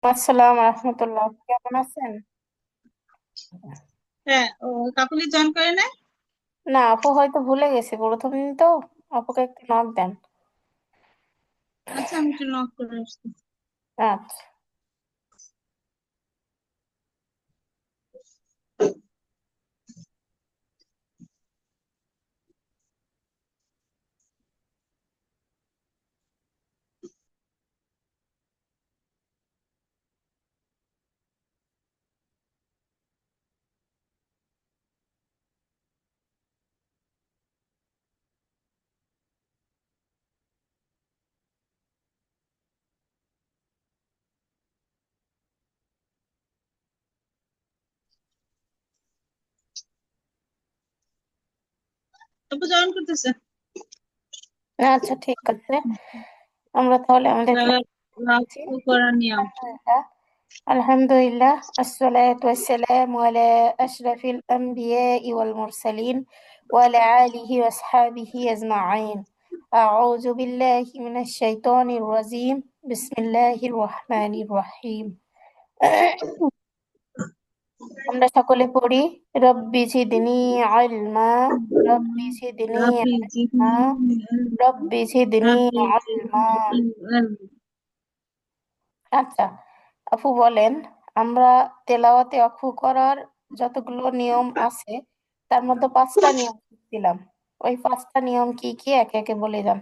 আসসালাম রহমতুল্লাহ, কেমন আছেন? হ্যাঁ, ও কাকুলি জয়েন করে না। না, আপু হয়তো ভুলে গেছি, প্রথম দিন তো। আপুকে একটু নক দেন। আচ্ছা, আমি একটু নক করে আসছি। আচ্ছা। আপু জয়েন করতেছে। আচ্ছা, ঠিক আছে। আমরা তাহলে আমাদের তাহলে ক্লাস করছি। লক্ষ্য করার নিয়ম। আলহামদুলিল্লাহ। আলহামদুলিল্লাহ, আসসালাতু ওয়াসসালামু আলা আশরাফিল আমবিয়াই ওয়াল মুরসালিন ওয়া আলা আলিহি ওয়া আসহাবিহি আজমাইন। আউযু বিল্লাহি মিনাশ শাইতানির রাজিম। বিসমিল্লাহির রহমানির রহিম। আমরা সকলে পড়ি, রব্বি জিদনি ইলমা, রব্বি জিদনি রাব্বি ইলমা, জিদনি রব্বি জিদনি রাব্বি ইলমা। জিদনি। আচ্ছা, আপু বলেন, আমরা তেলাওয়াতে অক্ফ করার যতগুলো নিয়ম আছে তার মধ্যে 5টা নিয়ম দিলাম। ওই 5টা নিয়ম কি কি একে একে বলে যান।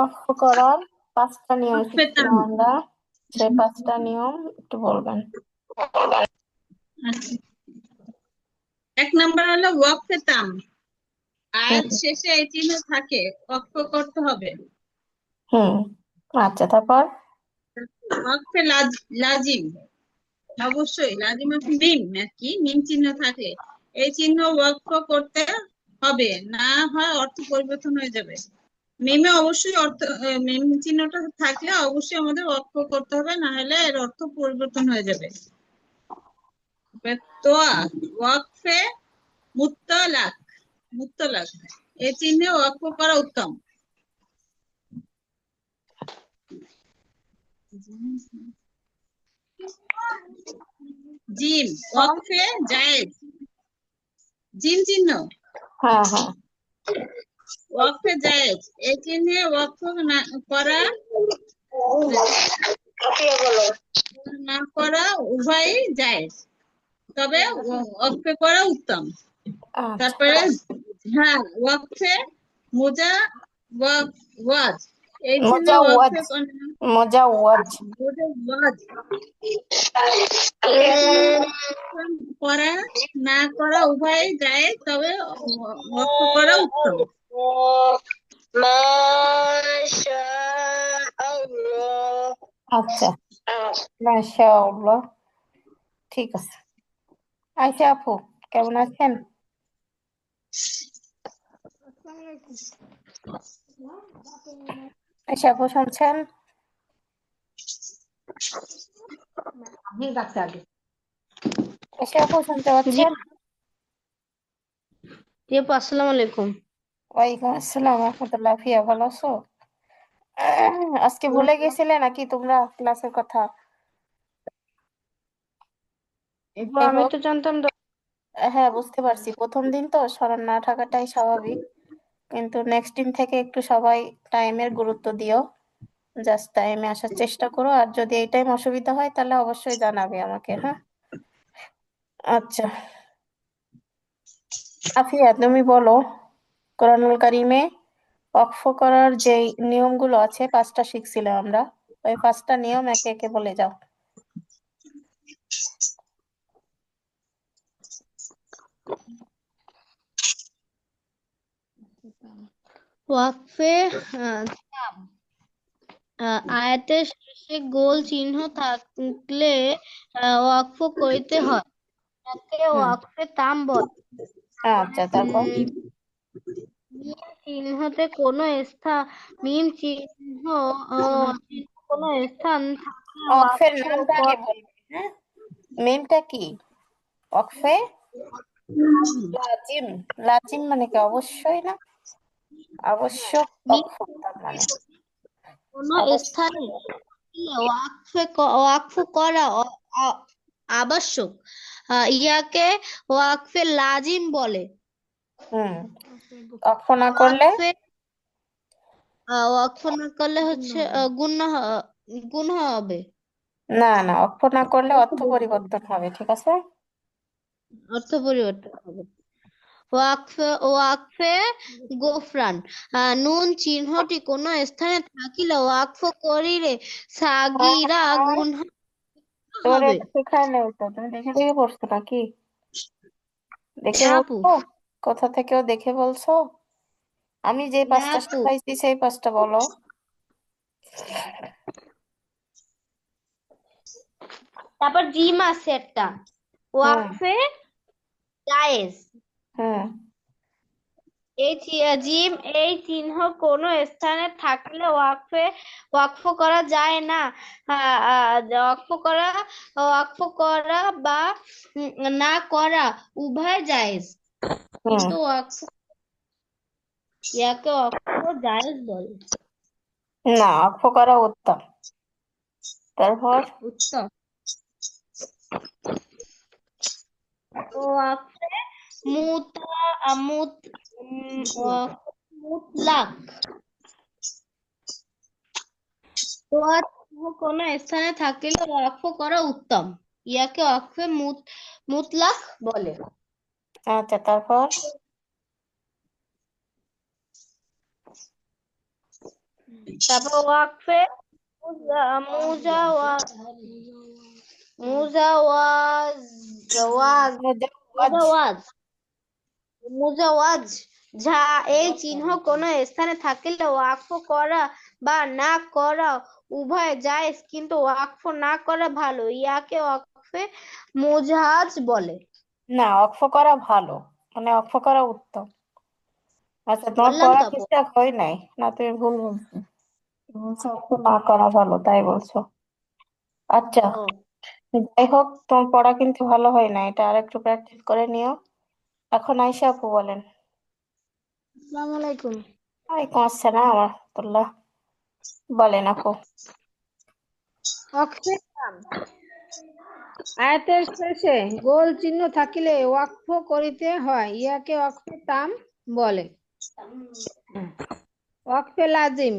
অক্ফ করার 5টা নিয়ম শিখছিলাম পেতাম। আমরা, সেই 5টা নিয়ম একটু বলবেন। আচ্ছা, এক নাম্বার হলো ওয়াক পেতাম। হুম। আয়াত শেষে এই চিহ্ন থাকে, অক্ষ করতে হবে। হুম। আচ্ছা, তারপর? ওয়াকফে লাজিম, অবশ্যই লাজিম আছে মিম, আর কি মিম চিহ্ন থাকে, এই চিহ্ন ওয়াকফ করতে হবে, না হয় অর্থ পরিবর্তন হয়ে যাবে। মিমে অবশ্যই অর্থ, মিম চিহ্নটা থাকলে অবশ্যই আমাদের ওয়াকফ করতে হবে, না হলে এর অর্থ পরিবর্তন হয়ে যাবে। তোয়া, ওয়াকফে মুত্তালাক, মুত্তালাক, এই চিহ্নে ওয়াকফ করা উত্তম। জিম, ওয়াকফে জায়েজ, জিম চিহ্ন হ্যাঁ, হ্যাঁ। ওয়াকফে জায়েজ, এই চিহ্নে ওয়াকফ না করা, না করা উভয়ই জায়েজ, তবে ওয়াকফে করা উত্তম। আচ্ছা, তারপরে হ্যাঁ, ওয়াকফে মোজা, ওয়াজ, এই চিহ্নে মোজাওয়াজ, ওয়াকফে মোজাওয়াজ। ওয়াজ, এই চিহ্নে করা না করা উভয়ই জায়েজ, তবে ওয়াকফ করা উত্তম। আচ্ছা, মাশাআল্লাহ, ঠিক আছে। আচ্ছা আপু, কেমন আছেন? আচ্ছা আপু, শুনছেন? আচ্ছা আপু, শুনতে জি পাচ্ছেন? জি আপু, আসসালামু আলাইকুম। ওয়ালাইকুম আসসালাম রহমতুল্লাহ। ফিয়া, ভালো আছো? আজকে ভুলে গেছিলে নাকি তোমরা ক্লাসের কথা? আপু, যাই আমি হোক, তো জানতাম হ্যাঁ বুঝতে পারছি, প্রথম দিন তো স্মরণ না থাকাটাই স্বাভাবিক। কিন্তু নেক্সট দিন থেকে একটু সবাই টাইমের গুরুত্ব দিও, জাস্ট টাইমে আসার চেষ্টা করো। আর যদি এই টাইম অসুবিধা হয় তাহলে অবশ্যই জানাবে আমাকে, হ্যাঁ? আচ্ছা, আফিয়া তুমি বলো, কোরআনুল কারিমে ওয়াকফ করার যে নিয়মগুলো আছে 5টা শিখছিলাম আমরা, ওই 5টা নিয়ম একে একে বলে যাও। ওয়াকফে আয়াতের শেষে গোল চিহ্ন থাকলে ওয়াকফ করিতে হয়, তাকে হুম। ওয়াকফে তাম বলে। আচ্ছা, তারপর? মিম চিহ্নতে কোনো স্থান, মিম চিহ্ন কোনো স্থান থাকলে ওয়াকফের ওয়াকফ নামটা আগে কর- বলবে, হ্যাঁ? মেমটা কি? ওয়াকফে লাজিম। লাজিম মানে কি? অবশ্যই না? আবশ্যক মিম ওয়াকফ তার মানে। কোনো আবার স্থানে ওয়াকফ করা আবশ্যক। ইয়াকে ওয়াকফে লাজিম বলে। হুম, অক্ষ না করলে ওয়াকফে ওয়াকফ না করলে হচ্ছে গুণ হবে। না, না, অক্ষ না করলে অর্থ পরিবর্তন হবে, ঠিক আছে। অর্থ পরিবর্তন হবে। ওয়াকফে গোফরান। নুন চিহ্নটি কোন স্থানে থাকিলে ওয়াকফ করিলে হ্যাঁ, সাগিরা হ্যাঁ, গুণ তোর হবে। এটা শেখায় নেই তো, তুমি দেখে দেখে পড়ছো নাকি? দেখে হ্যাঁ আপু, বলছো? কোথা থেকেও দেখে বলছো? আমি যে হ্যাঁ পাঁচটা আপু। শিখাইছি সেই পাঁচটা বলো। তারপর জিম আছে একটা, হুম, ওয়াকফে জায়েজ। হুম, জিম এই চিহ্ন কোন স্থানে থাকলে ওয়াকফ করা যায় না। ওয়াকফ করা বা না করা উভয় জায়েজ, হুম। কিন্তু ইয়াকে ওয়াকফ জায়েজ বলে। না, অক্ষ করা উত্তম। তারপর উত্তম। ওয়াকফে মুতা মুত মুতলাক। কোন স্থানে থাকিলে ওয়াকফ করা উত্তম, ইয়াকে ওয়াকফে মুতলাক বলে। আচ্ছা, তারপর তারপর ওয়াকফে মুজা- মুজাওয়া- মুজাওয়াজ ওয়াজ মুজাওয়াজ। মুজাওয়াজ মুজাওয়াজ যা এই চিহ্ন কোন স্থানে থাকিলে ওয়াকফ করা বা না করা উভয় জায়েজ, কিন্তু ওয়াকফ না করা ভালো, ইয়াকে ওয়াকফে মুজাহাজ বলে। না, অক্ষ করা ভালো, মানে অক্ষ করা উত্তম। আচ্ছা, তোমার বললাম পড়া তো আপু। ঠিকঠাক হয় নাই, না তুমি ভুল বলছো? তুমি বলছো অক্ষ না করা ভালো, তাই বলছো। আচ্ছা, ও, যাই হোক, তোমার পড়া কিন্তু ভালো হয় না, এটা আরেকটু প্র্যাকটিস করে নিও। এখন আইসা আপু বলেন। আসসালামু আলাইকুম। ওয়ালাইকুম আসসালাম ওয়া রাহমাতুল্লাহ। বলেন আপু। অক্ষের নাম। আয়াতের শেষে গোল চিহ্ন থাকিলে ওয়াকফ করিতে হয়, ইয়াকে ওয়াকফে তাম বলে। ওয়াকফে লাজিম,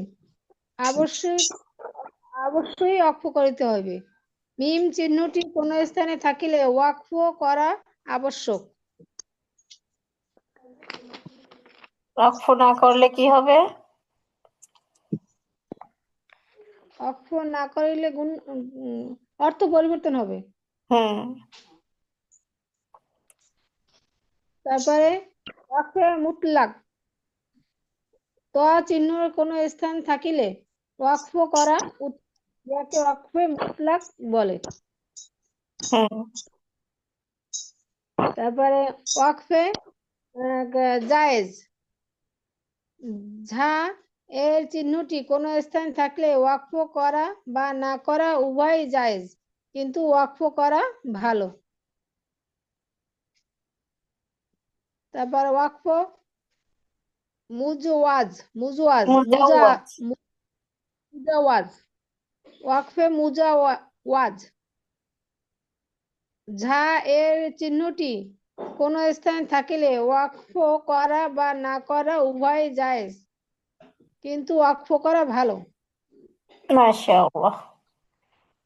অবশ্যই অবশ্যই ওয়াকফ করিতে হবে। মিম চিহ্নটি কোন স্থানে থাকিলে ওয়াকফ করা আবশ্যক। অক্ষ না করলে কি হবে? ওয়াকফ না করিলে অর্থ পরিবর্তন হবে। হুম। তারপরে ওয়াকফে মুতলাক। ত চিহ্নের কোন স্থান থাকিলে ওয়াকফ করা ইয়াকে ওয়াকফে মুতলাক বলে। হুম। তারপরে ওয়াকফে জায়েজ। ঝা এর চিহ্নটি কোন স্থানে থাকলে ওয়াকফ করা বা না করা উভয় জায়েজ, কিন্তু ওয়াকফ করা ভালো। তারপর ওয়াকফ মুজওয়াজ মুজওয়াজ মুজাওয়াজ। মুজাওয়াজ ওয়াকফে মুজাওয়াজ। ঝা এর চিহ্নটি কোন স্থানে থাকিলে ওয়াকফ করা বা না করা উভয় জায়েজ, কিন্তু ওয়াকফ করা ভালো। মাশাআল্লাহ।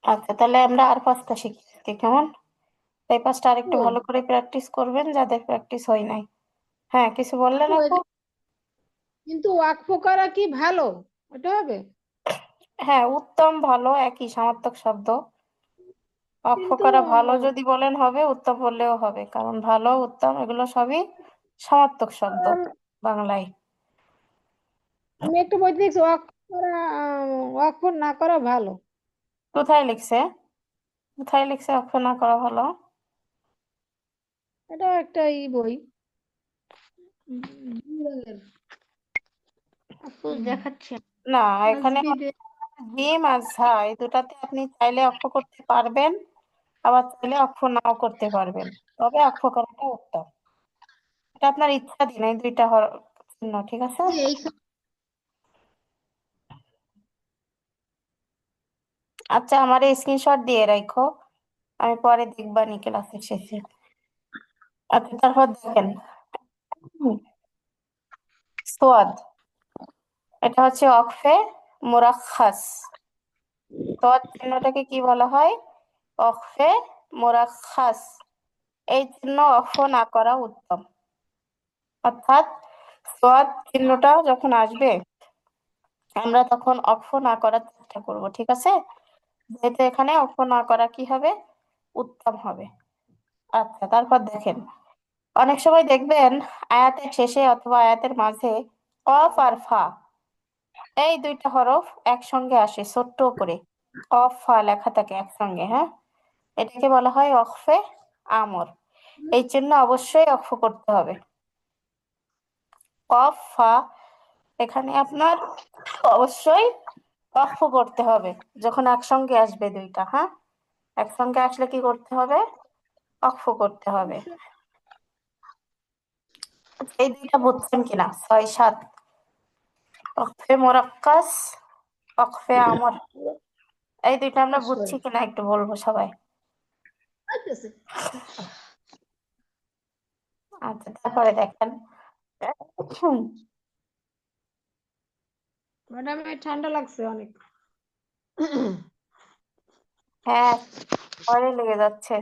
আচ্ছা, তাহলে আমরা আর পাঁচটা শিখি আজকে, কেমন? এই পাঁচটা আরেকটু আপু, ভালো করে প্র্যাকটিস করবেন, যাদের প্র্যাকটিস হয় নাই। হ্যাঁ, কিছু বললেন আপু আপু? কিন্তু ওয়াকফ করা কি ভালো, ওটা হবে? হ্যাঁ, উত্তম ভালো একই সমার্থক শব্দ। অক্ষ কিন্তু করা ভালো যদি বলেন হবে, উত্তম বললেও হবে, কারণ ভালো উত্তম এগুলো সবই সমার্থক শব্দ আম, বাংলায়। আমি একটা বই দেখছি ওয়াকফ না করা ভালো। কোথায় লিখছে? কোথায় লিখছে অক্ষ না করা ভালো? এটা একটা বই, আপু দেখাচ্ছে না, এখানে আজবিদে। জিম আর ঝা এই দুটাতে আপনি চাইলে অক্ষ করতে পারবেন, আবার চাইলে অক্ষ নাও করতে পারবেন, তবে অক্ষ করাটা উত্তম। এটা আপনার ইচ্ছাধীন, এই দুইটা চিহ্ন, ঠিক আছে। যে এইখানে আচ্ছা, আমার স্ক্রিনশট দিয়ে রাখো, আমি পরে দেখবানি ক্লাসের শেষে। আচ্ছা, তারপর দেখেন সোয়াদ, এটা হচ্ছে অক্ফে মুরাক্খাস। সোয়াদ চিহ্নটাকে কি বলা হয়? অক্ফে মুরাক্খাস। এই চিহ্ন অক্ষ না করা উত্তম। অর্থাৎ সোয়াদ চিহ্নটা যখন আসবে আমরা তখন অক্ষ না করার চেষ্টা করব, ঠিক আছে? যেহেতু এখানে অক্ষ না করা কি হবে? উত্তম হবে। আচ্ছা, তারপর দেখেন অনেক সময় দেখবেন আয়াতের শেষে অথবা আয়াতের মাঝে কফ আর ফা, এই দুইটা হরফ একসঙ্গে আসে ছোট্ট করে, কফ ফা লেখা থাকে একসঙ্গে, হ্যাঁ? এটাকে বলা হয় অক্ফে আমর। এই চিহ্ন অবশ্যই অক্ষ করতে হবে। কফ ফা এখানে আপনার অবশ্যই অক্ষ করতে হবে যখন একসঙ্গে আসবে দুইটা, হ্যাঁ? একসঙ্গে আসলে কি করতে হবে? অক্ষ করতে হবে। এই দুইটা বুঝছেন কিনা? 6, 7 অক্ফে মোরাক্কাস, অক্ফে আমর, এই দুইটা আমরা বুঝছি কিনা একটু বলবো সবাই। আচ্ছা, তারপরে দেখেন ম্যাডাম ঠান্ডা লাগছে অনেক। হ্যাঁ, পরে লেগে যাচ্ছে।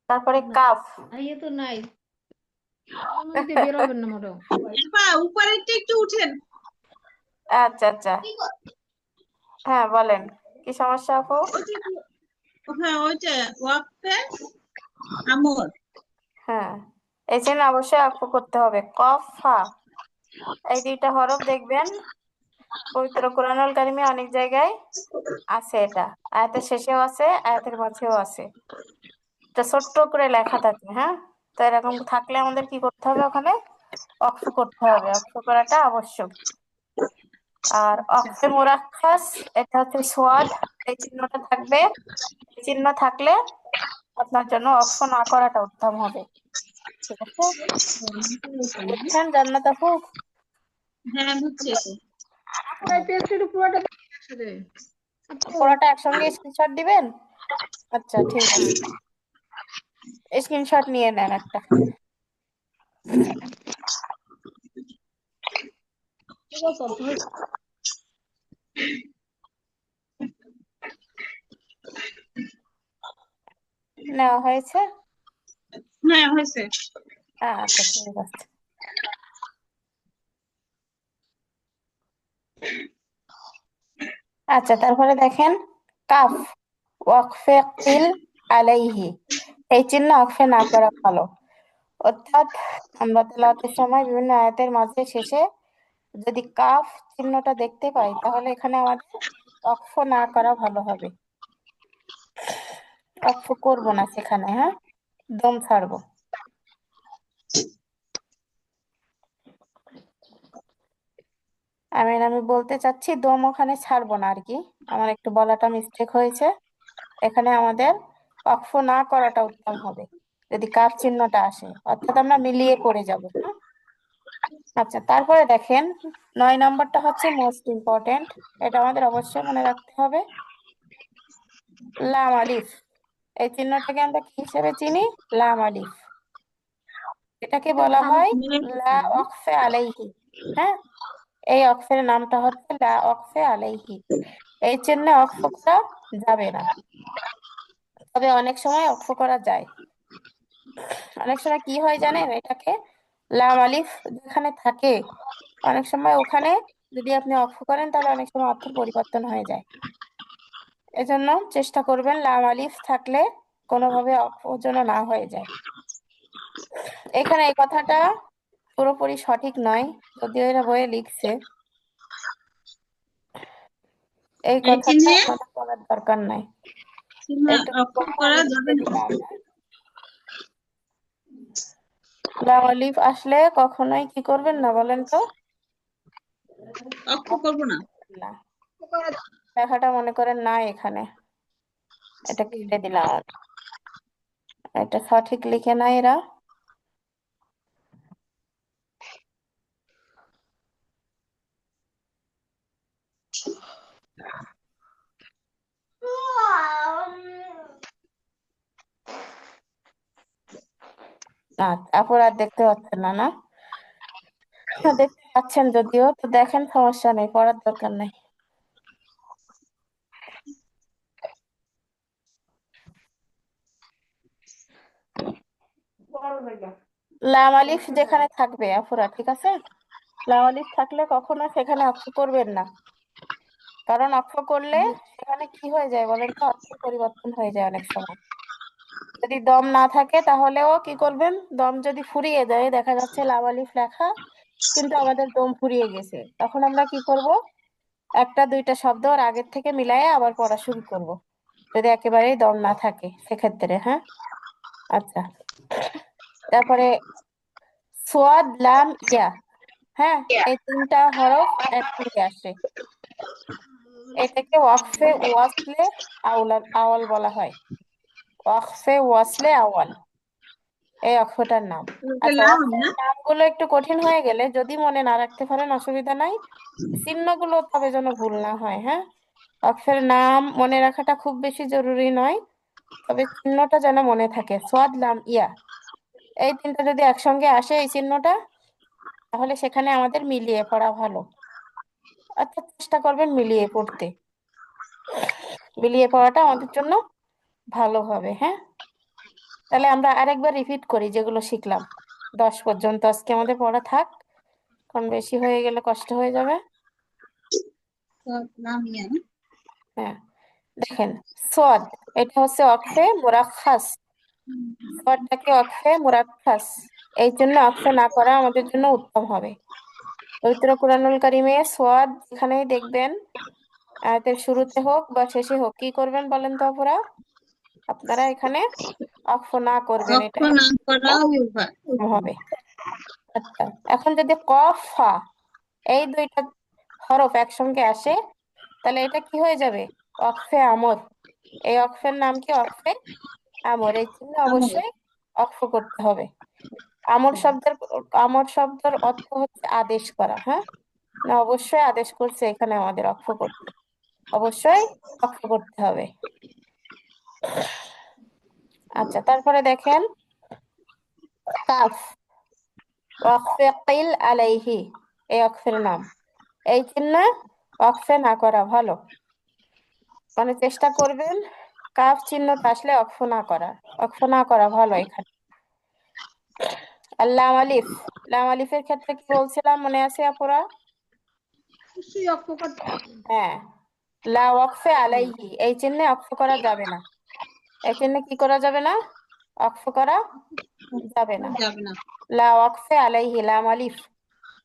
তারপরে কাফ। ইয়ে তো নাই, বের হবেন না ম্যাডাম। উপরেরটা একটু উঠেন। আচ্ছা আচ্ছা, হ্যাঁ বলেন, কি সমস্যা আপু? হ্যাঁ, ওইটা ওয়াক্ফে আমর। হ্যাঁ, এই জন্য অবশ্যই অক্ষ করতে হবে। কফ ফা এই দুইটা হরফ দেখবেন পবিত্র কোরআনুল কারিমে অনেক জায়গায় আছে, এটা আয়াতের শেষেও আছে, আয়াতের মাঝেও আছে, এটা ছোট্ট করে লেখা থাকে, হ্যাঁ? তো এরকম থাকলে আমাদের কি করতে হবে? ওখানে অক্ষ করতে হবে, অক্ষ করাটা আবশ্যক। আর অক্ফে মুরাক্কাস এটা হচ্ছে সোয়াদ, এই চিহ্নটা থাকবে, এই চিহ্ন থাকলে আপনার জন্য অক্ষ না করাটা উত্তম হবে, ঠিক আছে? বুঝছেন জান্নাত আপু? হ্যাঁ, বুঝছি। পুরোটা একসঙ্গে স্ক্রিনশট দিবেন? আচ্ছা, ঠিক আছে, স্ক্রিনশট নিয়ে নেন একটা। নেওয়া হয়েছে? হ্যাঁ, হয়েছে। আচ্ছা, ঠিক আছে। আচ্ছা, তারপরে দেখেন কাফ, ওয়াকফে কিল আলাইহি, এই চিহ্ন অক্ফে না করা ভালো। অর্থাৎ আমরা তেলাওয়াতের সময় বিভিন্ন আয়াতের মাঝে শেষে যদি কাফ চিহ্নটা দেখতে পাই তাহলে এখানে আমাদের অক্ফ না করা ভালো হবে, অক্ফ করব না সেখানে, হ্যাঁ? দম ছাড়বো। আমি বলতে চাচ্ছি দম ওখানে ছাড়বো না আর কি, আমার একটু বলাটা মিস্টেক হয়েছে। এখানে আমাদের অক্ফ না করাটা উত্তম হবে যদি কাফ চিহ্নটা আসে, অর্থাৎ আমরা মিলিয়ে পড়ে যাব, হ্যাঁ? আচ্ছা, তারপরে দেখেন 9 নম্বরটা হচ্ছে মোস্ট ইম্পর্টেন্ট, এটা আমাদের অবশ্যই মনে রাখতে হবে। লাম আলিফ, এই চিহ্নটাকে আমরা কি হিসেবে চিনি? লাম আলিফ। এটাকে বলা হয় লা অক্ফে আলাইহি, হ্যাঁ? এই অক্ফের নামটা হচ্ছে লা অক্ফে আলাইহি। এই চিহ্নে অক্ফ করা যাবে না, তবে অনেক সময় অক্ফ করা যায়। অনেক সময় কি হয় জানেন, এটাকে লাম আলিফ যেখানে থাকে অনেক সময় ওখানে যদি আপনি অক্ফ করেন তাহলে অনেক সময় অর্থ পরিবর্তন হয়ে যায়। এজন্য চেষ্টা করবেন লাম আলিফ থাকলে কোনোভাবে অক্ফ যেন না হয়ে যায়। এখানে এই কথাটা পুরোপুরি সঠিক নয়, যদিও এরা বইয়ে লিখছে, এই এই কথাটা চিহ্নে আমাদের করার দরকার নাই। এইটুকু অক্ষ বলে করা আমি যাবে লিখে না। দিলাম। লাম আলিফ আসলে কখনোই কি করবেন না বলেন তো? অক্ষ করবো না। না, লেখাটা মনে করেন না এখানে, এটা কেটে দিলাম, এটা সঠিক লিখে নাই এরা। আপুর আর দেখতে পাচ্ছেন না, না? হ্যাঁ, দেখতে পাচ্ছেন যদিও, তো দেখেন, সমস্যা নেই, পড়ার দরকার নেই। লাম আলিফ যেখানে থাকবে আপুরা, ঠিক আছে, লাম আলিফ থাকলে কখনো সেখানে অক্ষ করবেন না, কারণ অক্ষ করলে সেখানে কি হয়ে যায় বলেন তো, অর্থের পরিবর্তন হয়ে যায় অনেক সময়। যদি দম না থাকে তাহলেও কি করবেন, দম যদি ফুরিয়ে যায়, দেখা যাচ্ছে লাম আলিফ লেখা কিন্তু আমাদের দম ফুরিয়ে গেছে, তখন আমরা কি করব, একটা দুইটা শব্দ ওর আগের থেকে মিলায়ে আবার পড়া শুরু করব, যদি একেবারেই দম না থাকে সেক্ষেত্রে। হ্যাঁ, আচ্ছা, তারপরে সোয়াদ লাম ইয়া। হ্যাঁ, এই তিনটা হরফ একসঙ্গে আসে, এটাকে ওয়াকফে ওয়াসলে আওয়াল বলা হয়। ওয়াকফে ওয়াসলে আওয়াল, এই অক্ষরটার নাম। ওটা আচ্ছা, লাম অক্ষরের না? নামগুলো একটু কঠিন হয়ে গেলে যদি মনে না রাখতে পারেন অসুবিধা নাই, চিহ্নগুলো তবে যেন ভুল না হয়। হ্যাঁ, অক্ষরের নাম মনে রাখাটা খুব বেশি জরুরি নয়, তবে চিহ্নটা যেন মনে থাকে। সোয়াদ লাম ইয়া, এই তিনটা যদি একসঙ্গে আসে এই চিহ্নটা, তাহলে সেখানে আমাদের মিলিয়ে পড়া ভালো। অর্থাৎ চেষ্টা করবেন মিলিয়ে পড়তে, মিলিয়ে পড়াটা আমাদের জন্য ভালো হবে। হ্যাঁ, তাহলে আমরা আরেকবার রিপিট করি যেগুলো শিখলাম। 10 পর্যন্ত আজকে আমাদের পড়া থাক, কারণ বেশি হয়ে গেলে কষ্ট হয়ে যাবে। লাম ইয়া না? হ্যাঁ, দেখেন, সোয়াদ, এটা হচ্ছে অক্ফে মুরাক্কাস। সোয়াদটাকে অক্ফে মুরাক্কাস, এই জন্য অক্ফে না করা আমাদের জন্য উত্তম হবে। পবিত্র কুরআনুল কারিমে সোয়াদ যেখানেই দেখবেন, আয়াতের শুরুতে হোক বা শেষে হোক, কি করবেন বলেন তো আপুরা? আপনারা এখানে অক্ফ না করবেন, অক্ষ এটাই না আমাদের জন্য করাও উভয়। উত্তম হবে। আচ্ছা, এখন যদি কফ ফা, এই দুইটা হরফ একসঙ্গে আসে, তাহলে এটা কি হয়ে যাবে, অক্ফে আমর। এই অক্ফের নাম কি, অক্ফে আমর, এই চিহ্ন আমল। অবশ্যই অক্ফ করতে হবে। আমর শব্দের, আমর শব্দের অর্থ হচ্ছে আদেশ করা। হ্যাঁ, না, অবশ্যই আদেশ করছে এখানে আমাদের অক্ফ করতে, অবশ্যই অক্ফ করতে হবে। আচ্ছা, তারপরে দেখেন কাফ, ওয়াকফে কিল আলাইহি, এই অক্ষরের নাম, এই চিহ্ন অক্ফে না করা ভালো, মানে চেষ্টা করবেন কাফ চিহ্নটা আসলে অক্ফ না করার, অক্ফ না করা ভালো এখানে। আর লাম আলিফ, লাম আলিফের ক্ষেত্রে কি বলছিলাম মনে আছে আপুরা? অবশ্যই অক্ষ করতে হবে। হ্যাঁ, লা ওয়াকফে আলাইহি, এই চিহ্নে অক্ফ করা যাবে না, এই চিহ্নে কি করা যাবে না, অক্ফ করা যাবে না। যাবে না। লা ওয়াকফে আলাইহি, লাম আলিফ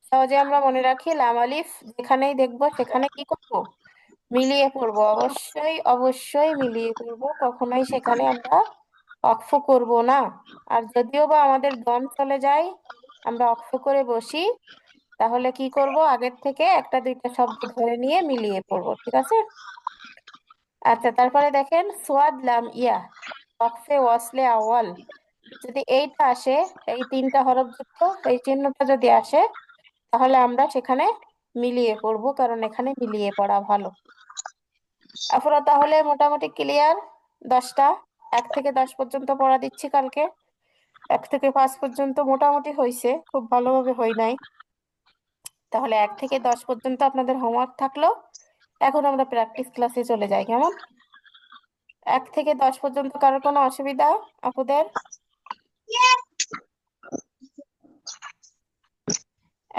সহজে আমরা মনে রাখি, লাম আলিফ যেখানেই দেখবো সেখানে কি করব, মিলিয়ে পড়বো, অবশ্যই অবশ্যই মিলিয়ে পড়বো, কখনোই সেখানে আমরা অক্ফ করব না। আর যদিও বা আমাদের দম চলে যায়, আমরা অক্ফ করে বসি, তাহলে কি করব, আগের থেকে একটা দুইটা শব্দ ধরে নিয়ে মিলিয়ে পড়বো, ঠিক আছে? আচ্ছা, তারপরে দেখেন সোয়াদ লাম ইয়া, ওয়াকফে ওয়াসলে আওয়াল, যদি এইটা আসে, এই তিনটা হরফ যুক্ত এই চিহ্নটা যদি আসে, তাহলে আমরা সেখানে মিলিয়ে পড়বো, কারণ এখানে মিলিয়ে পড়া ভালো। আপনারা তাহলে মোটামুটি ক্লিয়ার? 10টা, 1 থেকে 10 পর্যন্ত পড়া দিচ্ছি কালকে, 1 থেকে 5 পর্যন্ত মোটামুটি হয়েছে, খুব ভালোভাবে হয় নাই। তাহলে 1 থেকে 10 পর্যন্ত আপনাদের হোমওয়ার্ক থাকলো। এখন আমরা প্র্যাকটিস ক্লাসে চলে যাই, কেমন? 1 থেকে 10 পর্যন্ত কারোর কোনো অসুবিধা আপুদের?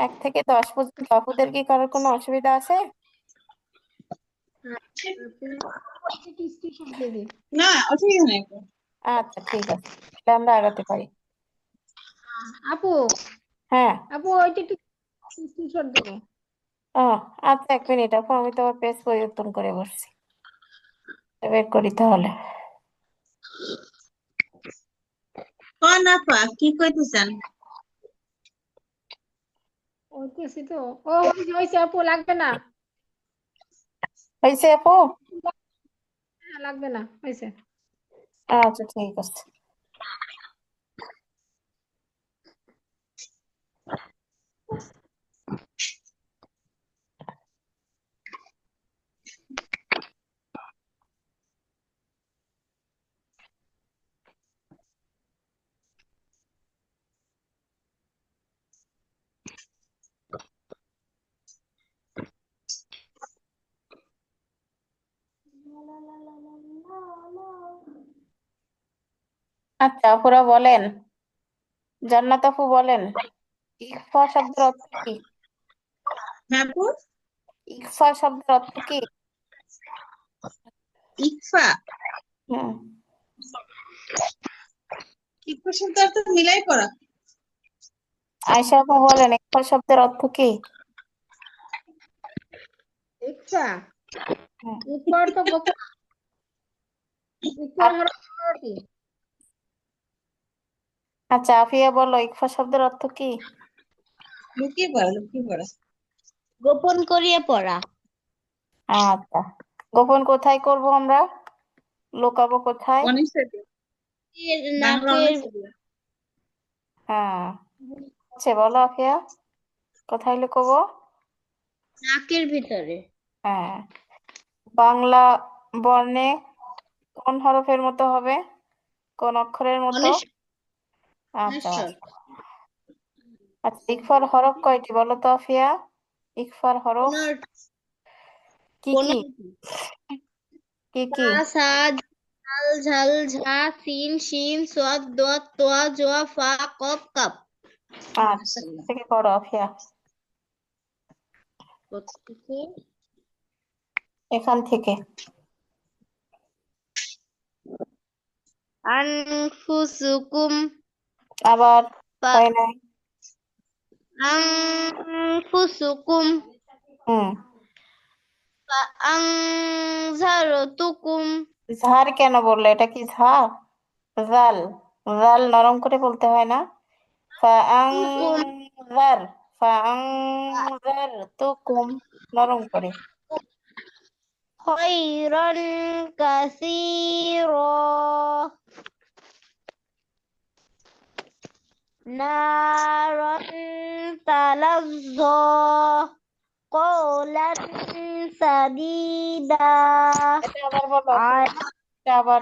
1 থেকে 10 পর্যন্ত আপুদের কি কারোর কোনো অসুবিধা আছে? স্ক্রিনশট দিয়ে দিন। না, অসুবিধা নেই। আচ্ছা, ঠিক আছে, তাহলে আমরা আগাতে পারি। আপু, হ্যাঁ। আপু ওইটা একটু স্ক্রিনশট দেবো। ও, আচ্ছা, 1 মিনিট আপু, আমি তো আবার পেজ পরিবর্তন করে বসছি, বের করি তাহলে। কোন আপা কি কইতেছেন? ওইতেছি তো। ও হয়েছে হয়েছে আপু, লাগবে না। হয়েছে আপু? হ্যাঁ, লাগবে না, হয়েছে। আচ্ছা, ঠিক আছে। আচ্ছা আপুরা বলেন, জান্নাত আপু বলেন, ইকফা শব্দের অর্থ কি? হ্যাঁ আপু, ইকফা শব্দের অর্থ কি? ইকফা। হুম ইকফা শব্দ অর্থ মিলাই পড়া। আয়শা আপু বলেন, ইকফা শব্দের অর্থ কি? ইচ্ছা হুম। ইকফার তো গোপন ইকফার হরফ কি? আচ্ছা আফিয়া বলো, ইকফা শব্দের অর্থ কি? লুকিয়ে পড়া, লুকিয়ে পড়া। গোপন করিয়ে পড়া। আচ্ছা, গোপন কোথায় করব আমরা? লুকাবো কোথায়? অনিশ্চয়তা, বাংলা নাকের অনিশ্চয়তা। হ্যাঁ, আচ্ছা বলো আফিয়া, কোথায় লুকাবো? নাকের ভিতরে। হ্যাঁ, বাংলা বর্ণে কোন হরফের মতো হবে? কোন অক্ষরের মতো? আচ্ছা অনিশ্চয়। আচ্ছা, ইকফার হরফ কয়টি বলো তো আফিয়া? ইকফার হরফ কি কি? 15টি। কি কি? তা সা ঝাল ঝাল ঝা সিন শিন সাদ দাদ তোয়া জোয়া ফা কফ কাপ। আচ্ছা, থেকে পড়ো আফিয়া, প্রত্যেকে এখান থেকে। আনফুসুকুম আবার ফা হয় নাই। আনফুসুকুম হুম, ফা আনজারতুকুম ঝাড় কেন বললে? এটা কি ঝা? জাল, জাল নরম করে বলতে হয় না? তুকুম ফাআনজার, ফাআনজারতুকুম, নরম করে। খৈরন কাসীরা নারন তালাজ্জা কওলান সাদীদা এটা আবার বলো আফিয়া, এটা আবার।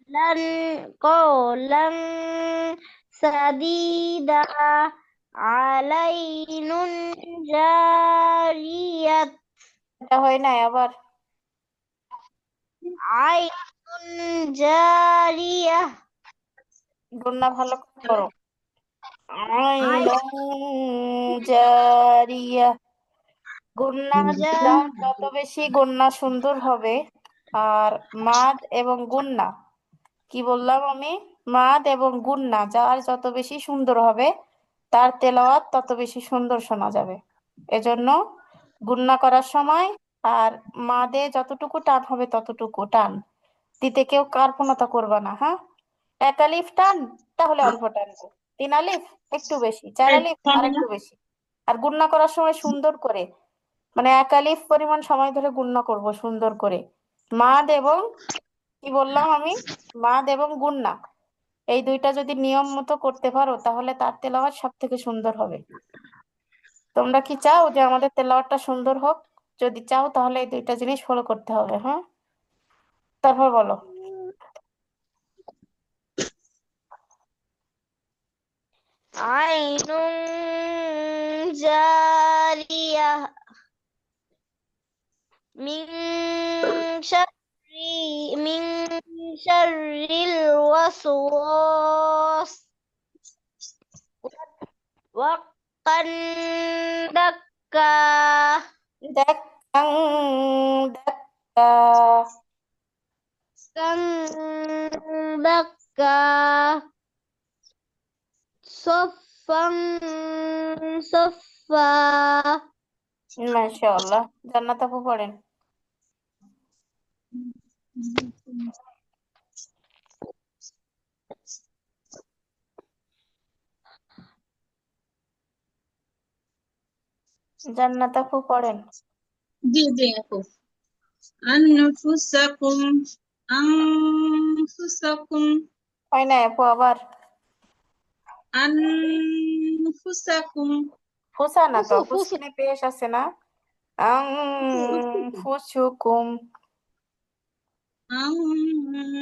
আলান কওলান সাদীদা আলাইনুন জারিয়াত এটা হয় নাই, আবার। আইনুন জারিয়াহ গুন্না ভালো করে করো। আইনুন জারিয়া। গুন্না যার যত বেশি গুন্না সুন্দর হবে, আর মাদ এবং গুন্না, কি বললাম আমি? মাদ এবং গুন্না যার যত বেশি সুন্দর হবে, তার তেলাওয়াত তত বেশি সুন্দর শোনা যাবে। এজন্য গুন্না করার সময় আর মাদে যতটুকু টান হবে ততটুকু টান দিতে কেউ কার্পণতা করবা না, হ্যাঁ? এক আলিফ টান, তাহলে অল্প টানবে। তিন আলিফ একটু বেশি, চার আলিফ আর একটু বেশি। আর গুণনা করার সময় সুন্দর করে, মানে এক আলিফ পরিমাণ সময় ধরে গুণনা করব সুন্দর করে। মাদ এবং, কি বললাম আমি? মাদ এবং গুণনা, এই দুইটা যদি নিয়ম মতো করতে পারো তাহলে তার তেলাওয়াত সব থেকে সুন্দর হবে। তোমরা কি চাও যে আমাদের তেলাওয়াতটা সুন্দর হোক? যদি চাও তাহলে এই দুইটা জিনিস ফলো করতে হবে, হ্যাঁ? তারপর বলো। আইনুন জারিয়াহ মিন মিন শাররিল ওয়াসওয়াস ওয়াক্কান দাক্কা দেখ, দেখা, কাং দাক্কা সফাং সফা মাশাআল্লাহ। জান্নাত আপু পড়েন। জান্নাত আপু পড়েন। জি জি আপু। আনফুসাকুম, আনফুসাকুম, হয় না আপু, আবার। আনফুসাকুম, ফুসা না তো, ফুসু ফুসু ফুসিনে পেশ আছে না? আং ফুসুকুম।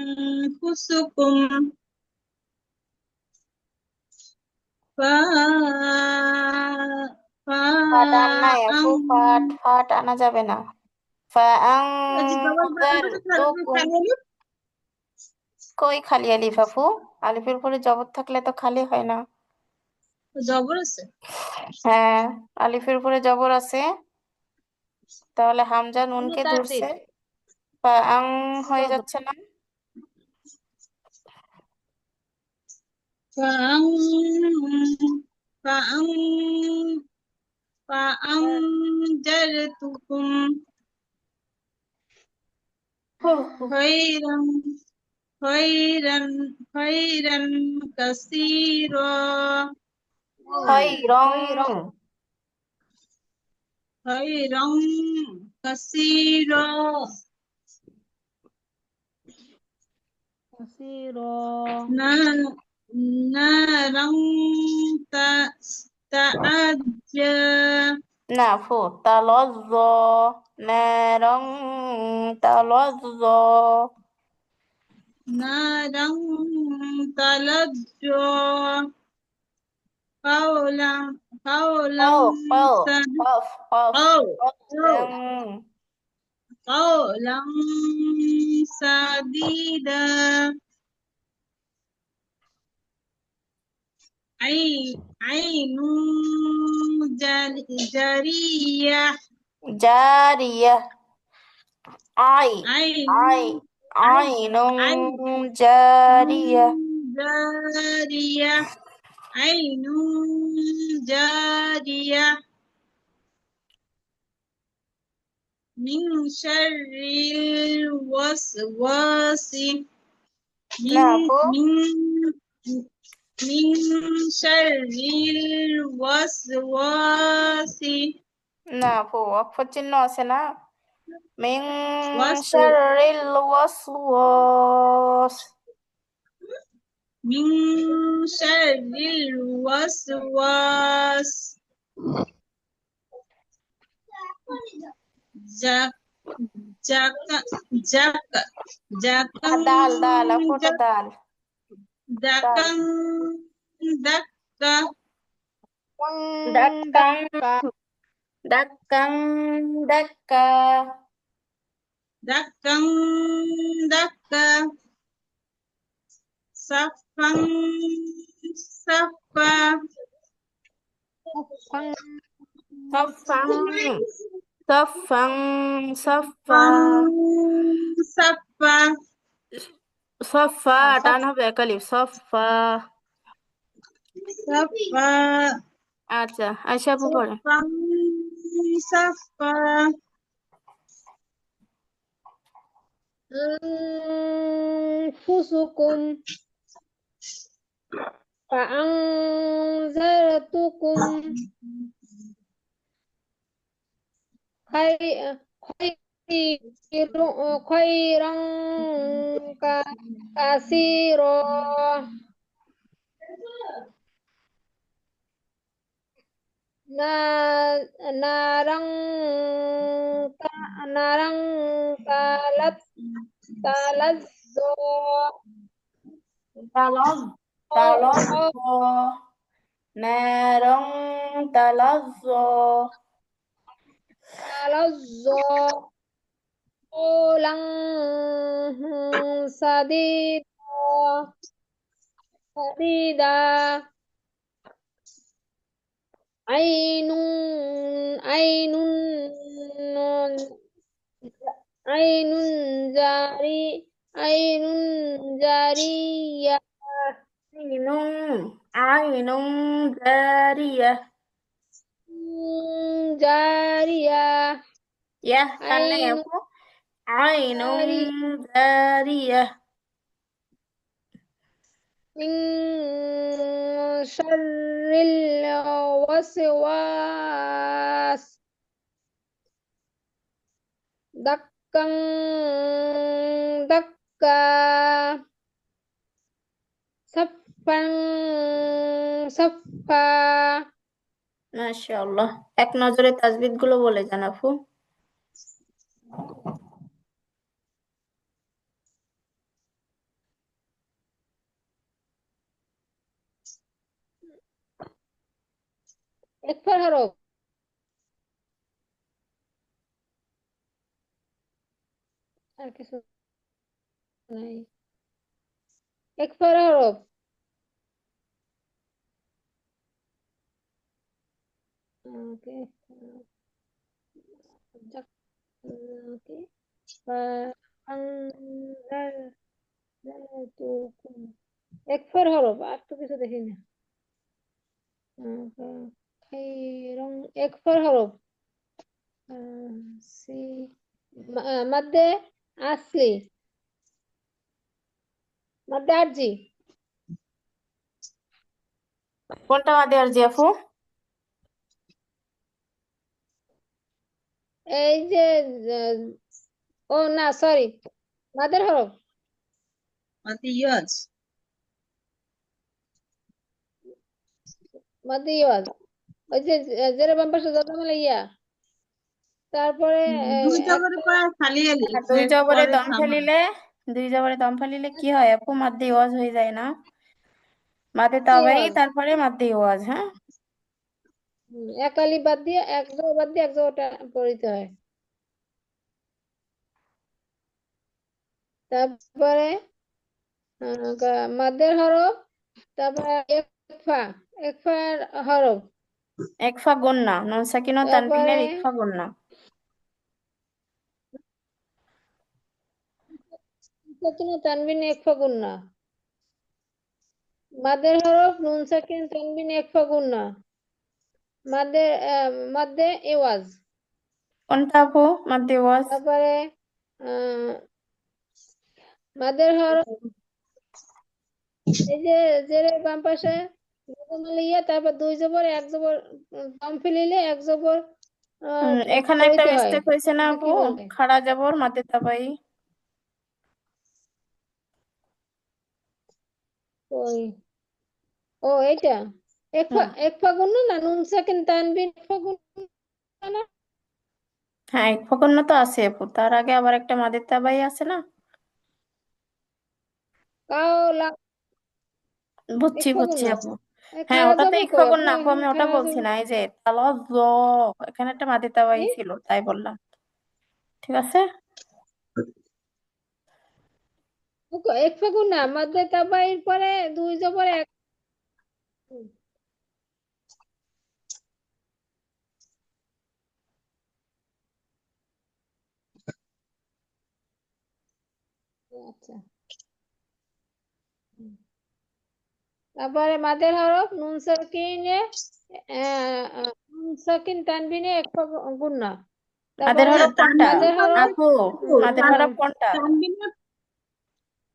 আনফুসুকুম, ফা ফা ফাট আন নাই আং আপু, ফাট ফাট আনা যাবে না। ফা আং এই যে বাবার বাবার পাশে তুকুম। খালি কই খালি আলিফ আপু? আলিফের উপরে জবর থাকলে তো খালি হয় না। জবর আছে? হ্যাঁ, আলিফের উপরে জবর আছে, তাহলে হামজা নুনকে ধরছে, বা আং হয়ে যাচ্ছে না? ফাআং ফাআং فأنذرتكم خيرا خيرا خيرا كثيرا খৈরং خيرا كثيرا نا- نارا تأجى না ফু তালজ্জ, নারং তালজ্জ। نارا تلظى قولا قولا قاف قاف سد- قاف قاف قو- قو- قو- قولا سديدا عين جارية জারিয়া, আই عين আই عين আইনুং عين জারিয়া। جارية عين جارية من شر الوسواس না من আপু, من من شر الوسواس না আপু, অক্ষ চিহ্ন আছে না? মিং وس শাররিল ওয়াসওয়াস। من شر الوسواس جاك جاك جاك جاكن দাল দাল আপু, ওটা দাল। দাল دكن دكة দাক্কাং দাক্কাং দাক্কা। دكا دكة صفا صفا সাফাং সাফাং সাফা। صفا صفا সফা টান হবে একালিফ, সফা। صفا আচ্ছা, আয়শা আপু পড়ে। صفا صفا أنفسكم فأنذرتكم خيرا كثيرا نارا نارا تلظى তালজ তালজ নারং তালজ। تلظى قولا سديدا عين عين عين عين جارية আইনুং জারিয়া। جارية ইয়াহ টান নাই عين আপু, আইনুং جارية জারিয়া। من شر الوسواس دكا دكا صفا صفا মাশাআল্লাহ, এক নজরে তাজবিদ গুলো বলে যান আপু। إكبر حروف আর কিছু নাই একফার হরফ। ওকে ওকে একফার হরফ, আর তো কিছু দেখি না। একফার হরফ। সি মাদ্দে আসলি, মাদ্দে আরজি। কোনটা মাদি আর জি আপু? এই যে ও না সরি, মাদের হরফ। মাদি ইয়াজ। মাদ্দে ইওয়াজ, ওই যে জেরে বাম পাশে জবর ইয়া, তারপরে দুই জবরের পরে খালি আলিফ, আর দুই এর জবরে পরে দম থামা। ফেলিলে, দুই জবরে দম ফেলিলে কি হয় আপু? মাদ্দে ওয়াজ হয়ে যায় না? মাদে তাবাই ইওয়াজ। তারপরে মাদ্দে ওয়াজ। হ্যাঁ, এক আলিফ বাদ দিয়ে, এক জবর বাদ দিয়ে এক জবরটা পড়িতে হয়। তারপরে মাদের হরফ, তারপরে একফা, একফার হরফ, একফা গুন্না, নুন সাকিন ও তারপরে তানবিনের ইকফা গুন্না। তানবিনে একফা গুন্না, মাদের হরফ নুন সাকিন তানবিনে একফা গুন্না, মাদের মাদ্দে এওয়াজ। কোনটা আপু মাদ্দে ওয়াজ? তারপরে আহ মাদের হরফ, এই যে জেরে বাম পাশে ইয়া, তারপর দুই জবর এক জবর দম ফেলিলে এক জবর এখানে একটা পড়িতে হয়। মিস্টেক হয়েছে না এটা আপু? কি বলে? খাড়া জবর মাদ্দে তাবাই। ওই ও এইটা একফা, হুম, একফা গুন্না না নুন সাকিন তানবিন একফা গুন্না না? হ্যাঁ ইকফা গুন্না তো আছে আপু, তার আগে আবার একটা মাদ্দে তাবাই আছে না? কাও লা বুঝছি একফা বুঝছি গুন্না। আপু। এই হ্যাঁ, খাড়া ওটাতে জবর ইকফা কই আপু? গুন্না আপু, এখানে আমি ওটা খাড়া বলছি জবর না। এই যে তালজ্জ, এখানে একটা মাদ্দে তাবাই কি? ছিল তাই বললাম। ঠিক আছে। একফা গুন্না মাদ্দে তাবাইর পরে দুই জবর এক। আচ্ছা, তারপরে মাদের হরফ নুন সাকিনে নুন সাকিন তানবিনে একফা গুন্না, মাদের তারপরে হরফ কোনটা তানবিনের মাদের পরে হরফ আপু? আপু, মাদের হরফ কোনটা? তানবিনের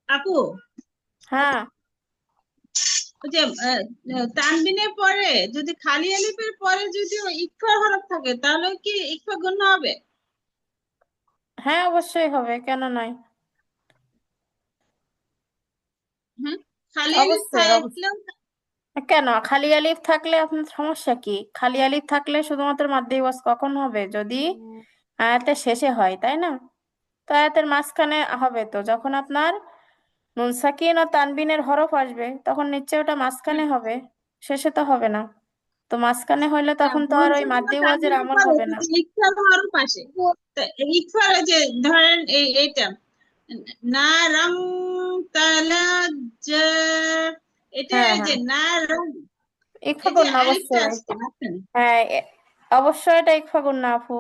আপু, হ্যাঁ, ওই যে তানবিনের পরে যদি খালি আলিফের পরে যদি ওই ইকফা হরফ থাকে তাহলে কি ইকফা গুণ হবে? হ্যাঁ অবশ্যই হবে, কেন নয়? হ্যাঁ, খালি আলিফ অবশ্যই অবশ্যই। থাকলেও। কেন খালি আলিফ থাকলে আপনার সমস্যা কি? খালি আলিফ থাকলে শুধুমাত্র মাদ্দে ওয়াজ কখন হবে? যদি আয়াতের শেষে হয়, তাই না? তো আয়াতের মাঝখানে হবে তো, যখন আপনার নুন সাকিন ও তানবিনের হরফ আসবে তখন নিশ্চয়ই ওটা মাঝখানে হবে, শেষে তো হবে না। তো মাঝখানে হইলে না, তখন তো আর নুন ওই সাকিন মাদ্দে আর ওয়াজের তানবিনের আমল পরে হবে না। যদি ইকফা হরফ আসে, তো এই ইকফার ওই যে ধরেন এইটা না রং তালা জা, এটা হ্যাঁ এই যে হ্যাঁ, না রং, ইকফা এই যে গুন্না আলিফটা অবশ্যই। আসছে মাঝখানে। হ্যাঁ অবশ্যই এটা ইকফা গুন্না আপু,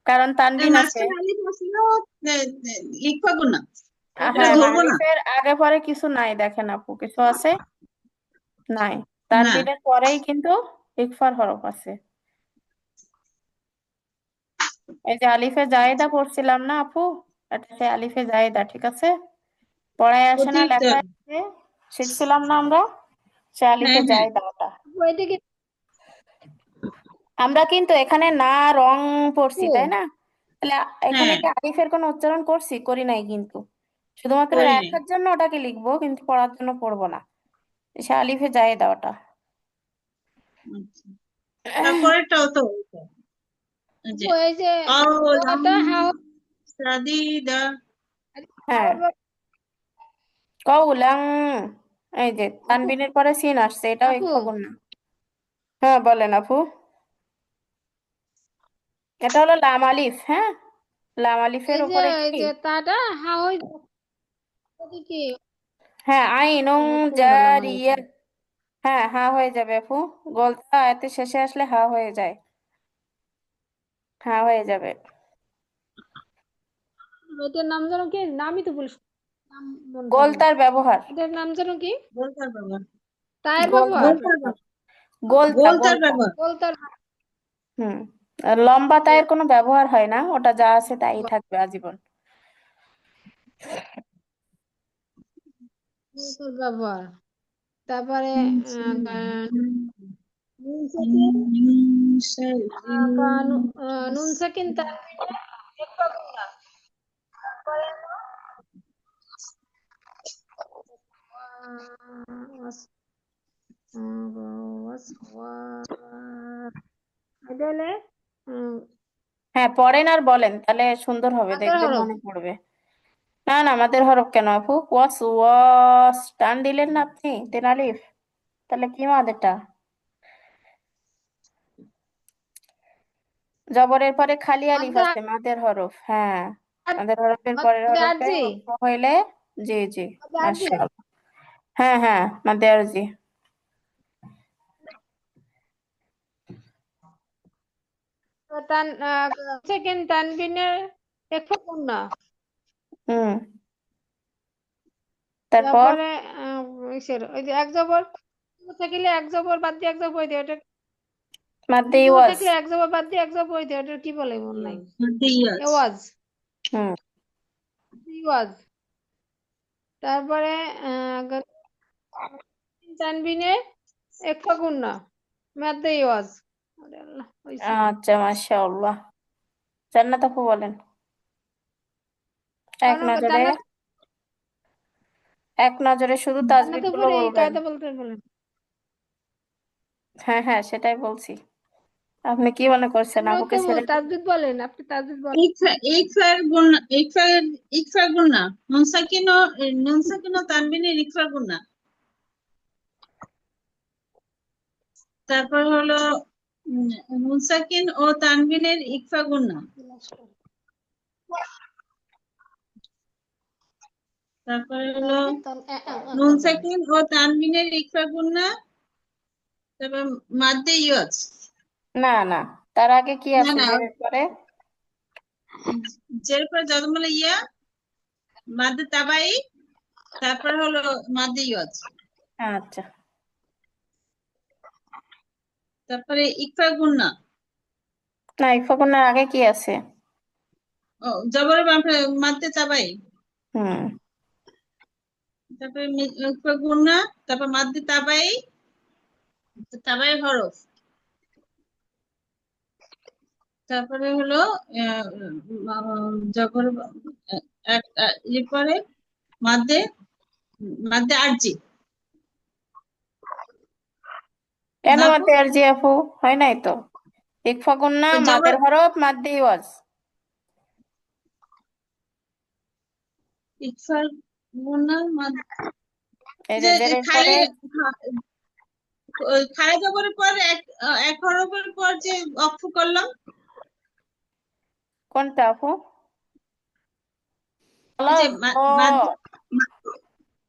কারণ তানবিন আছে। মাঝখানে আলিফ আসলেও ইকফা গুণ না, এটা হ্যাঁ, ধরবো না। আলিফের আগে পরে কিছু নাই, দেখেন আপু কিছু আছে? নাই। না, তানবিনের পরেই কিন্তু ইকফার হরফ আছে। এই যে আলিফে জায়েদা পড়ছিলাম না আপু, এটা সে আলিফে জায়েদা, ঠিক আছে? পড়ায় আসে না, অতিরিক্ত। লেখায় আছে, শিখছিলাম না আমরা? সে আলিফে হ্যাঁ হ্যাঁ জায়েদা ওটা। এটা কি আমরা কিন্তু এখানে না রং পড়ছি, আপু? তাই না? তাহলে এখানে হ্যাঁ, কি আলিফের কোনো উচ্চারণ করছি? করি নাই কিন্তু। শুধুমাত্র করি নাই। লেখার জন্য ওটাকে লিখবো, কিন্তু পড়ার জন্য পড়বো না। সে আলিফে জায়েদা ওটা। আচ্ছা, তারপরেরটাও তো ওই যে আপু এই যে কাওলাম ওটা হা সাদিদা। হ্যাঁ, কউলাং, এই যে আপু, তানবিনের পরে সিন আসছে, এটাও আপু ইকফা গুন্না। হ্যাঁ বলেন আপু। এটা হলো লাম আলিফ। হ্যাঁ, লাম আলিফের এই যে উপরে এই কি? যে তাটা হা হই যদি কি হ্যাঁ, আইনুন খুব ভালো জারিয়া। মাইশা। হ্যাঁ, হা হয়ে যাবে আপু। গলতা আয়াতের শেষে আসলে হা হয়ে যায়। হা হয়ে যাবে। এটার নাম যেন কি, নামই তো বলিস, নাম মনে থাকে না। গোলতার ব্যবহার। এটার নাম যেন কি? গোলতার ব্যবহার। তায়ের গোলতার ব্যবহার। গোলতার ব্যবহার। ব্যবহার। গোলতা গোলতার গোলতা। ব্যবহার। বলতার হুম। আর লম্বা তায়ের কোনো ব্যবহার হয় না, ওটা যা আছে তাই থাকবে আজীবন। বলতার ব্যবহার। তারপরে নুন নুন সাকিন তানবিনে একটা গুণা। তারপরে এটা হলে হ্যাঁ, পড়েন আর বলেন, তাহলে সুন্দর হবে, মাদের দেখবেন হরফ। মনে পড়বে। না না, আমাদের হরফ কেন আপু? ওয়াস ওয়াস টান দিলেন না আপনি, তেন আলিফ। তাহলে কি মাদেরটা? জবরের পরে খালি আলিফ মাদ্দে আছে, মাদের হরফ। হ্যাঁ, মাদের হরফের পরের হরফে আরজি। অক্ষ হইলে। জি জি। মাদ্দে আরজি। মাশাআল্লাহ। হ্যাঁ হ্যাঁ, মাদে আরজি। সেকেন্ড তানবিনের একটা গুণা। হুম। তারপর তারপরে ওই যে এক জবর থাকলে এক জবর বাদ দিয়ে এক জবর বই দিয়ে, ওটা মাদে দুই জবর ওয়াজ। থাকলে এক জবর বাদ দিয়ে এক জবর বই দিয়ে, ওটা কি বলে মনে নাই। দিয়াজ। এওয়াজ। হুম। ইওয়াজ। তারপরে তানবিনে একটা গুণা, মাদ্দে ইওয়াজ। ওরে আল্লাহ, হইছে। আচ্ছা, মাশাআল্লাহ। জান্নাত আপু বলেন। এক নজরে, এক নজরে শুধু তাজবিদ জান্নাতে গুলো পরে এই বলবেন। কায়দা বলতে বলেন। হ্যাঁ হ্যাঁ, সেটাই বলছি। আপনি কি মনে করছেন আপনিও আপুকে তো ছেড়ে দিব? তাজবিদ বলেন, আপনি তাজবিদ বলেন। ইকফার গুণা, ইকফার গুণা। নুন সাকিন ও তানবিনের ইকফার গুণা। তারপর হলো নুন সাকিন ও তানবিনের ইকফা গুণা। তারপর হলো নুন সাকিন ও তানবিনের ইকফা গুণা। তারপর মাদ্দে ইওয়াজ। না না, তার আগে কি না আছে না, জেরের পরে? যের পর যজমলা ইয়া, মাদ্দে তাবাই, তারপর হলো মাদ্দে ইওয়াজ। আচ্ছা। তারপরে ইকফা গুণা। না, ইফাকুনের আগে কি আছে? ও জবরের বামে মাদ্দে তাবাই। হুম। তারপরে ইকফা গুণা, তারপর মাদ্দে তাবাই, তাবাই হরফ। তারপরে হলো জবর এরপরে মাদ্দে, মাদ্দে আরজি। কেন না আপু? মাতে আর জি আপু? হয় নাই তো। ইকফাকুন না, জবর মাদের হরফ মাদ্দে ওয়াজ। ইকফার গুণা এই যে যে জেরের খালি পরে। খালি জবরের পর এক হরফের পর যে অক্ষ করলাম। কোনটা আপু? ওই যে আল্লাহ। মাদ্দে